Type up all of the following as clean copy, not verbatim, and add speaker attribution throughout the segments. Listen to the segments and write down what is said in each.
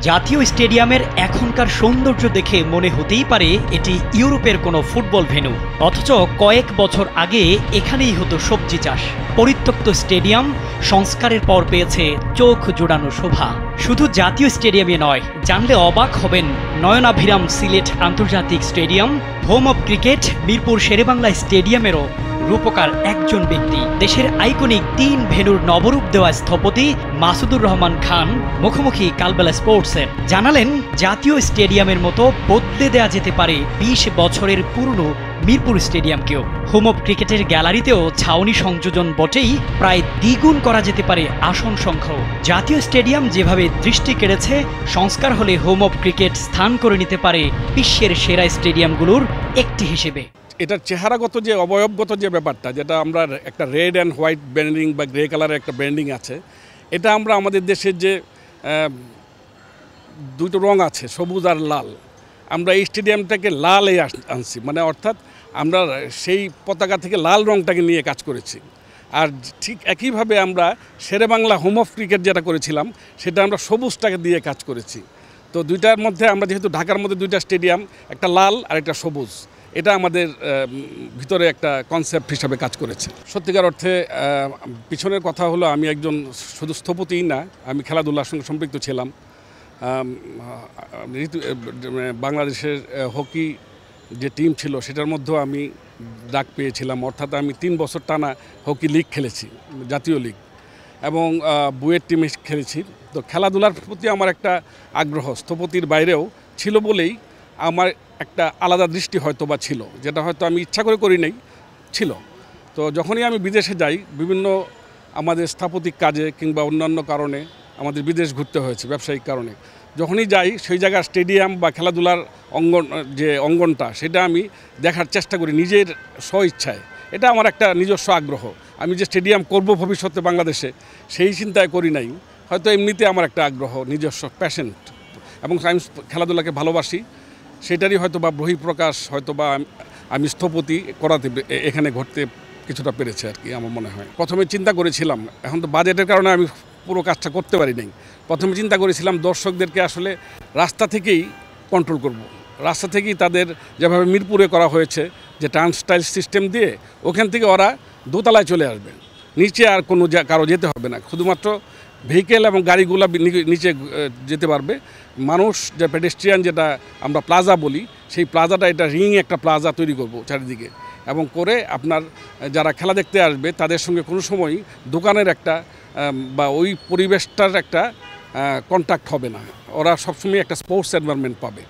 Speaker 1: জাতীয় স্টেডিয়ামের এখনকার সৌন্দর্য দেখে মনে হতেই পারে এটি ইউরোপের কোনো ফুটবল ভেন্যু, অথচ কয়েক বছর আগে এখানেই হতো সবজি চাষ। পরিত্যক্ত স্টেডিয়াম সংস্কারের পর পেয়েছে চোখ জোড়ানো শোভা। শুধু জাতীয় স্টেডিয়ামে নয়, জানলে অবাক হবেন নয়নাভিরাম সিলেট আন্তর্জাতিক stadium, home of cricket Mirpur Sher-e-Bangla স্টেডিয়ামেরও রূপকার একজন ব্যক্তি। দেশের আইকনিক 3 ভেন্যুর নবরূপ দেওয়া স্থপতি মাসুদুর রহমান খান মুখোমুখি কালবেলা স্পোর্টসের জানালেন, জাতীয় স্টেডিয়ামের মতো বদলে দেয়া যেতে পারে 20 বছরের পুরনো মিরপুর স্টেডিয়ামকেও। হোম অব ক্রিকেটের গ্যালারিতেও ছাউনি সংযোজন বটেই, প্রায় দ্বিগুণ করা যেতে পারে আসন সংখ্যাও। জাতীয় স্টেডিয়াম যেভাবে দৃষ্টি কেড়েছে, সংস্কার হলে হোম অব ক্রিকেট স্থান করে নিতে পারে বিশ্বের সেরা স্টেডিয়ামগুলোর একটি হিসেবে।
Speaker 2: এটার চেহারাগত যে অবয়বগত যে ব্যাপারটা, যেটা আমরা একটা রেড অ্যান্ড হোয়াইট ব্র্যান্ডিং বা গ্রে কালারের একটা ব্র্যান্ডিং আছে, এটা আমরা আমাদের দেশের যে দুটো রং আছে, সবুজ আর লাল, আমরা এই স্টেডিয়ামটাকে লালে আনছি, মানে অর্থাৎ আমরা সেই পতাকা থেকে লাল রংটাকে নিয়ে কাজ করেছি। আর ঠিক একইভাবে আমরা শেরেবাংলা হোম অফ ক্রিকেট যেটা করেছিলাম, সেটা আমরা সবুজটাকে দিয়ে কাজ করেছি। তো দুইটার মধ্যে আমরা যেহেতু ঢাকার মধ্যে দুইটা স্টেডিয়াম, একটা লাল আর একটা সবুজ, এটা আমাদের ভিতরে একটা কনসেপ্ট হিসাবে কাজ করেছে। সত্যিকার অর্থে পিছনের কথা হলো, আমি একজন শুধু স্থপতিই না, আমি খেলাধুলার সঙ্গে সম্পৃক্ত ছিলাম। বাংলাদেশের হকি যে টিম ছিল, সেটার মধ্যেও আমি ডাক পেয়েছিলাম, অর্থাৎ আমি 3 বছর টানা হকি লিগ খেলেছি, জাতীয় লিগ, এবং বুয়েট টিমে খেলেছি। তো খেলাধুলার প্রতি আমার একটা আগ্রহ স্থপতির বাইরেও ছিল বলেই আমার একটা আলাদা দৃষ্টি হয়তো বা ছিল, যেটা হয়তো আমি ইচ্ছা করে করি নাই, ছিল। তো যখনই আমি বিদেশে যাই, বিভিন্ন আমাদের স্থাপতিক কাজে কিংবা অন্যান্য কারণে আমাদের বিদেশ ঘুরতে হয়েছে, ব্যবসায়িক কারণে, যখনই যাই সেই জায়গার স্টেডিয়াম বা খেলাধুলার অঙ্গনটা, সেটা আমি দেখার চেষ্টা করি নিজের স্বইচ্ছায়। এটা আমার একটা নিজস্ব আগ্রহ। আমি যে স্টেডিয়াম করব ভবিষ্যতে বাংলাদেশে, সেই চিন্তায় করি নাই, হয়তো এমনিতে আমার একটা আগ্রহ, নিজস্ব প্যাশন, এবং আমি খেলাধুলাকে ভালোবাসি, সেটারই হয়তো বা বহিঃপ্রকাশ, হয়তো বা আমি স্থপতি করাতে এখানে ঘটতে কিছুটা পেরেছে আর কি, আমার মনে হয়। প্রথমে চিন্তা করেছিলাম, এখন তো বাজেটের কারণে আমি পুরো কাজটা করতে পারি নাই, প্রথমে চিন্তা করেছিলাম দর্শকদেরকে আসলে রাস্তা থেকেই কন্ট্রোল করব। রাস্তা থেকেই তাদের যেভাবে মিরপুরে করা হয়েছে, যে টার্নস্টাইল সিস্টেম দিয়ে, ওখান থেকে ওরা দোতলায় চলে আসবে, নিচে আর কোনো কারো যেতে হবে না, শুধুমাত্র ভেহিকেল এবং গাড়িগুলো নিচে যেতে পারবে। মানুষ যে পেডেস্ট্রিয়ান, যেটা আমরা প্লাজা বলি, সেই প্লাজাটা, এটা রিং একটা প্লাজা তৈরি করব চারিদিকে, এবং করে আপনার যারা খেলা দেখতে আসবে তাদের সঙ্গে কোনো সময় দোকানের একটা বা ওই পরিবেশটার একটা কন্ট্যাক্ট হবে না, ওরা সবসময় একটা স্পোর্টস এনভায়রনমেন্ট পাবে,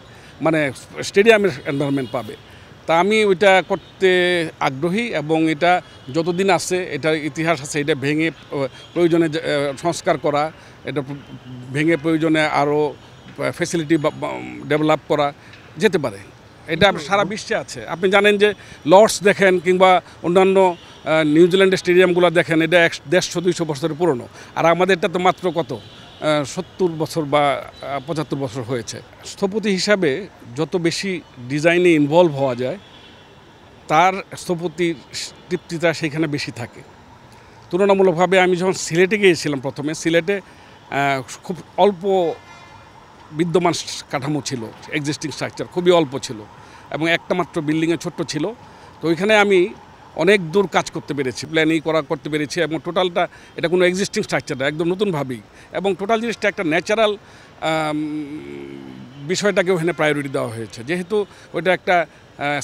Speaker 2: মানে স্টেডিয়ামের এনভায়রনমেন্ট পাবে। তা আমি ওইটা করতে আগ্রহী, এবং এটা যতদিন আছে, এটার ইতিহাস আছে, এটা ভেঙে প্রয়োজনে সংস্কার করা, এটা ভেঙে প্রয়োজনে আরও ফ্যাসিলিটি ডেভেলপ করা যেতে পারে। এটা সারা বিশ্বে আছে। আপনি জানেন যে লর্ডস দেখেন কিংবা অন্যান্য নিউজিল্যান্ডের স্টেডিয়ামগুলো দেখেন, এটা 150-200 বছরের পুরনো, আর আমাদেরটা তো মাত্র কত 70 বছর বা 75 বছর হয়েছে। স্থপতি হিসাবে যত বেশি ডিজাইনে ইনভলভ হওয়া যায়, তার স্থপতির তৃপ্তিটা সেখানে বেশি থাকে। তুলনামূলকভাবে আমি যখন সিলেটে গিয়েছিলাম, প্রথমে সিলেটে খুব অল্প বিদ্যমান কাঠামো ছিল, এক্সিস্টিং স্ট্রাকচার খুবই অল্প ছিল, এবং একটা মাত্র বিল্ডিংয়ে ছোট্ট ছিল। তো ওইখানে আমি অনেক দূর কাজ করতে পেরেছি, প্ল্যানিং করতে পেরেছি, এবং টোটালটা এটা কোনো এক্সিস্টিং স্ট্রাকচার না, একদম নতুনভাবেই, এবং টোটাল জিনিসটা একটা ন্যাচারাল বিষয়টাকে ওখানে প্রায়োরিটি দেওয়া হয়েছে, যেহেতু ওইটা একটা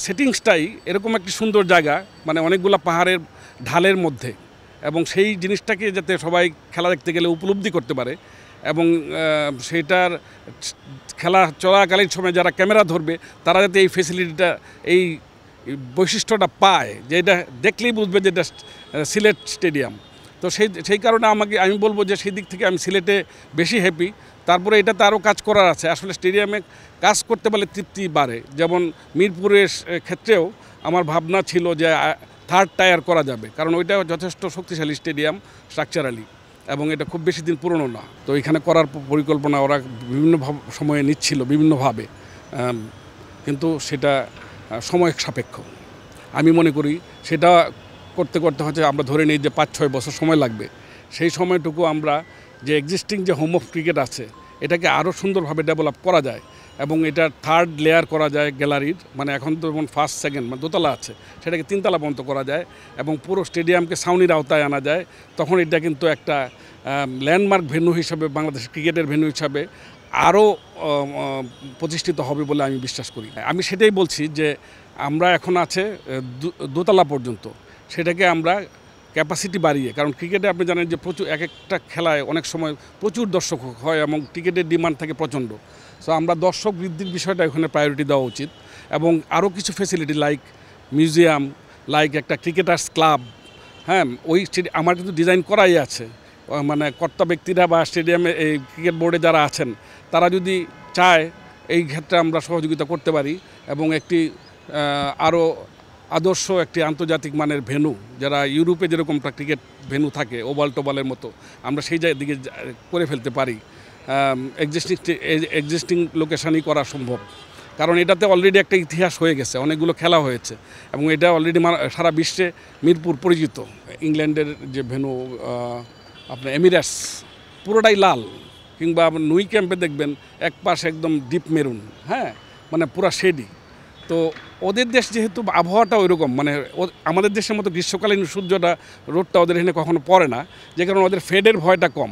Speaker 2: সেটিংসটাই এরকম একটি সুন্দর জায়গা, মানে অনেকগুলো পাহাড়ের ঢালের মধ্যে, এবং সেই জিনিসটাকে যাতে সবাই খেলা দেখতে গেলে উপলব্ধি করতে পারে, এবং সেটার খেলা চলাকালীন সময় যারা ক্যামেরা ধরবে, তারা যাতে এই ফেসিলিটিটা, এই বৈশিষ্ট্যটা পায়, যে এটা দেখলেই বুঝবে যে এটা সিলেট স্টেডিয়াম। তো সেই কারণে আমি বলবো যে সেই দিক থেকে আমি সিলেটে বেশি হ্যাপি। তারপরে এটাতে আরও কাজ করার আছে, আসলে স্টেডিয়ামে কাজ করতে পারলে তৃপ্তি বাড়ে। যেমন মিরপুরের ক্ষেত্রেও আমার ভাবনা ছিল যে 3rd টায়ার করা যাবে, কারণ ওইটা যথেষ্ট শক্তিশালী স্টেডিয়াম স্ট্রাকচারালি, এবং এটা খুব বেশি দিন পুরনো না। তো এখানে করার পরিকল্পনা ওরা বিভিন্ন সময়ে নিচ্ছিল বিভিন্নভাবে, কিন্তু সেটা সময় সাপেক্ষ। আমি মনে করি সেটা করতে করতে হচ্ছে, আমরা ধরে নিই যে 5-6 বছর সময় লাগবে। সেই সময়টুকু আমরা যে এক্সিস্টিং যে হোম অফ ক্রিকেট আছে, এটাকে আরও সুন্দরভাবে ডেভেলপ করা যায় এবং এটা থার্ড লেয়ার করা যায় গ্যালারির, মানে এখন তো যেমন ফার্স্ট সেকেন্ড মানে দোতলা আছে, সেটাকে তিনতলা পর্যন্ত করা যায় এবং পুরো স্টেডিয়ামকে ছাউনির আওতায় আনা যায়, তখন এটা কিন্তু একটা ল্যান্ডমার্ক ভেন্যু হিসাবে, বাংলাদেশের ক্রিকেটের ভেন্যু হিসাবে আরও প্রতিষ্ঠিত হবে বলে আমি বিশ্বাস করি। আমি সেটাই বলছি যে আমরা এখন আছে দোতলা পর্যন্ত, সেটাকে আমরা ক্যাপাসিটি বাড়িয়ে, কারণ ক্রিকেটে আপনি জানেন যে প্রচুর এক একটা খেলায় অনেক সময় প্রচুর দর্শক হয় এবং টিকিটের ডিমান্ড থাকে প্রচণ্ড। সো আমরা দর্শক বৃদ্ধির বিষয়টা এখানে প্রায়োরিটি দেওয়া উচিত এবং আরও কিছু ফেসিলিটি লাইক মিউজিয়াম, লাইক একটা ক্রিকেটার্স ক্লাব, হ্যাঁ ওই আমার কিন্তু ডিজাইন করাই আছে, মানে কর্তা ব্যক্তিরা বা স্টেডিয়ামে এই ক্রিকেট বোর্ডে যারা আছেন তারা যদি চায় এই ক্ষেত্রে আমরা সহযোগিতা করতে পারি এবং একটি আরও আদর্শ একটি আন্তর্জাতিক মানের ভেন্যু, যারা ইউরোপে যেরকম একটা ক্রিকেট ভেন্যু থাকে ওভাল টোভালের মতো, আমরা সেই দিকে করে ফেলতে পারি। এক্সিস্টিং লোকেশানই করা সম্ভব, কারণ এটাতে অলরেডি একটা ইতিহাস হয়ে গেছে, অনেকগুলো খেলা হয়েছে এবং এটা অলরেডি সারা বিশ্বে মিরপুর পরিচিত। ইংল্যান্ডের যে ভেন্যু আপনার এমিরেটস পুরোটাই লাল, কিংবা নুই ক্যাম্পে দেখবেন এক পাশে একদম ডিপ মেরুন, হ্যাঁ মানে পুরা শেডি। তো ওদের দেশ যেহেতু আবহাওয়াটা ওইরকম, মানে আমাদের দেশের মতো গ্রীষ্মকালীন সূর্যটা রোদটা ওদের এখানে কখনো পড়ে না, যে কারণে ওদের ফেডের ভয়টা কম।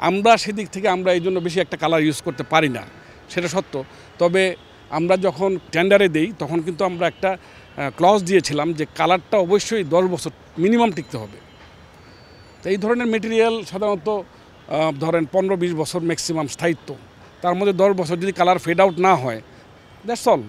Speaker 2: আমরা সেদিক থেকে আমরা এই জন্য বেশি একটা কালার ইউজ করতে পারি না, সেটা সত্য। তবে আমরা যখন টেন্ডারে দেই তখন কিন্তু আমরা একটা ক্লজ দিয়েছিলাম যে কালারটা অবশ্যই 10 বছর মিনিমাম টিকতে হবে। তো এই ধরনের মেটেরিয়াল সাধারণত ধরেন 15-20 বছর ম্যাক্সিমাম স্থায়িত্ব, তার মধ্যে 10 বছর যদি কালার ফেড আউট না হয়, দ্যাটস অল।